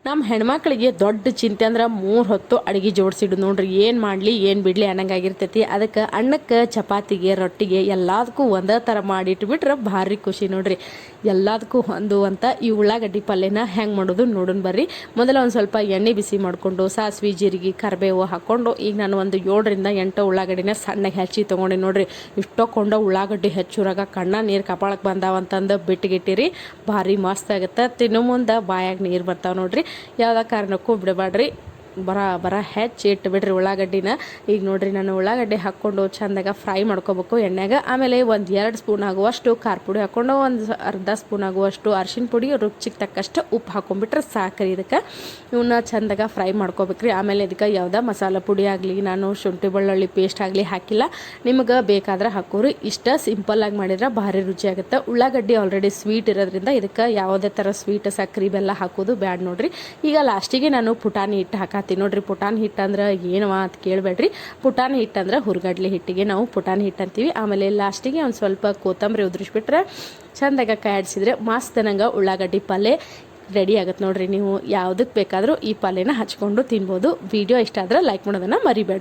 ನಮ್ಮ ಹೆಣ್ಮಕ್ಳಿಗೆ ದೊಡ್ಡ ಚಿಂತೆ ಅಂದ್ರೆ 3 ಹೊತ್ತು ಅಡುಗೆ ಜೋಡಿಸಿಡು ನೋಡ್ರಿ. ಏನು ಮಾಡಲಿ ಏನು ಬಿಡಲಿ ಅನ್ನಂಗಾಗಿರ್ತೈತಿ. ಅದಕ್ಕೆ ಅನ್ನಕ್ಕೆ ಚಪಾತಿಗೆ ರೊಟ್ಟಿಗೆ ಎಲ್ಲದಕ್ಕೂ ಒಂದೇ ಥರ ಮಾಡಿಟ್ಬಿಟ್ರೆ ಭಾರಿ ಖುಷಿ ನೋಡ್ರಿ. ಎಲ್ಲದಕ್ಕೂ ಹೊಂದು ಅಂತ ಈ ಉಳ್ಳಾಗಡ್ಡಿ ಪಲ್ಯನ ಹೆಂಗೆ ಮಾಡೋದು ನೋಡೋಣ ಬರ್ರಿ. ಮೊದಲ ಒಂದು ಸ್ವಲ್ಪ ಎಣ್ಣೆ ಬಿಸಿ ಮಾಡಿಕೊಂಡು ಸಾಸಿವೆ ಜೀರಿಗೆ ಕರಿಬೇವು ಹಾಕ್ಕೊಂಡು ಈಗ ನಾನು ಒಂದು 7ರಿಂದ 8 ಉಳ್ಳಾಗಡ್ಡಿನ ಸಣ್ಣಗೆ ಹೆಚ್ಚಿ ತೊಗೊಂಡೆ ನೋಡ್ರಿ. ಇಷ್ಟೊಂದು ಉಳ್ಳಾಗಡ್ಡಿ ಹೆಚ್ಚುರಾಗ ಕಣ್ಣ ನೀರು ಕಪಾಳಕ್ಕೆ ಬಂದಾವಂತಂದು ಬಿಟ್ಟಿಗಿಟ್ಟಿರಿ. ಭಾರಿ ಮಸ್ತ್ ಆಗುತ್ತೆ. ತಿನ್ನೋ ಮುಂದೆ ಬಾಯಾಗ ನೀರು ಬರ್ತಾವೆ ನೋಡ್ರಿ. ಯಾವುದೇ ಕಾರಣಕ್ಕೂ ಬಿಡಬೇಡ್ರಿ. ಬರ ಹೆಚ್ಚಿ ಇಟ್ಟು ಬಿಡ್ರಿ ಉಳ್ಳಾಗಡ್ಡಿನ. ಈಗ ನೋಡ್ರಿ ನಾನು ಉಳ್ಳಾಗಡ್ಡಿ ಹಾಕ್ಕೊಂಡು ಚಂದಾಗ ಫ್ರೈ ಮಾಡ್ಕೋಬೇಕು ಎಣ್ಣೆಗೆ. ಆಮೇಲೆ ಒಂದು 2 ಸ್ಪೂನ್ ಆಗುವಷ್ಟು ಖಾರ ಪುಡಿ ಹಾಕ್ಕೊಂಡು ಒಂದು ಅರ್ಧ ಸ್ಪೂನ್ ಆಗುವಷ್ಟು ಅರಿಶಿನ ಪುಡಿ ರುಚಿಗೆ ತಕ್ಕಷ್ಟು ಉಪ್ಪು ಹಾಕೊಂಡ್ಬಿಟ್ರೆ ಸಾಕ್ರಿ. ಇದಕ್ಕೆ ಇವನ್ನ ಚಂದಾಗ ಫ್ರೈ ಮಾಡ್ಕೋಬೇಕ್ರಿ. ಆಮೇಲೆ ಇದಕ್ಕೆ ಯಾವುದೇ ಮಸಾಲೆ ಪುಡಿ ಆಗಲಿ ನಾನು ಶುಂಠಿ ಬೆಳ್ಳುಳ್ಳಿ ಪೇಸ್ಟ್ ಆಗಲಿ ಹಾಕಿಲ್ಲ. ನಿಮ್ಗೆ ಬೇಕಾದ್ರೆ ಹಾಕೋರಿ. ಇಷ್ಟ ಸಿಂಪಲ್ಲಾಗಿ ಮಾಡಿದ್ರೆ ಭಾರಿ ರುಚಿಯಾಗುತ್ತೆ. ಉಳ್ಳಾಗಡ್ಡಿ ಆಲ್ರೆಡಿ ಸ್ವೀಟ್ ಇರೋದ್ರಿಂದ ಇದಕ್ಕೆ ಯಾವುದೇ ಥರ ಸ್ವೀಟ್ ಸಕ್ಕರೆ ಬೆಲ್ಲ ಹಾಕೋದು ಬ್ಯಾಡ ನೋಡ್ರಿ. ಈಗ ಲಾಸ್ಟಿಗೆ ನಾನು ಪುಟಾಣಿ ಹಿಟ್ಟು ಹಾಕತ್ತೀನಿ ನೋಡ್ರಿ. ಪುಟಾಣಿ ಹಿಟ್ಟು ಅಂದ್ರೆ ಏನವ ಅಂತ ಕೇಳಬೇಡ್ರಿ. ಪುಟಾಣಿ ಹಿಟ್ಟು ಅಂದ್ರೆ ಹುರ್ಗಡ್ಲೆ ಹಿಟ್ಟಿಗೆ ನಾವು ಪುಟಾಣಿ ಹಿಟ್ಟು ಅಂತೀವಿ. ಆಮೇಲೆ ಲಾಸ್ಟಿಗೆ ಒಂದು ಸ್ವಲ್ಪ ಕೊತ್ತಂಬರಿ ಉದುರಿಸ್ಬಿಟ್ರೆ ಚಂದಾಗ ಕಾಯಿಸಿದ್ರೆ ಮಸ್ತನಂಗೆ ಉಳ್ಳಾಗಡ್ಡಿ ಪಲ್ಯ ರೆಡಿ ಆಗುತ್ತೆ ನೋಡ್ರಿ. ನೀವು ಯಾವುದಕ್ಕೆ ಬೇಕಾದರೂ ಈ ಪಲ್ಯನ ಹಚ್ಕೊಂಡು ತಿನ್ಬೋದು. ವಿಡಿಯೋ ಇಷ್ಟ ಆದ್ರೆ ಲೈಕ್ ಮಾಡೋದನ್ನು ಮರಿಬೇಡ್ರಿ.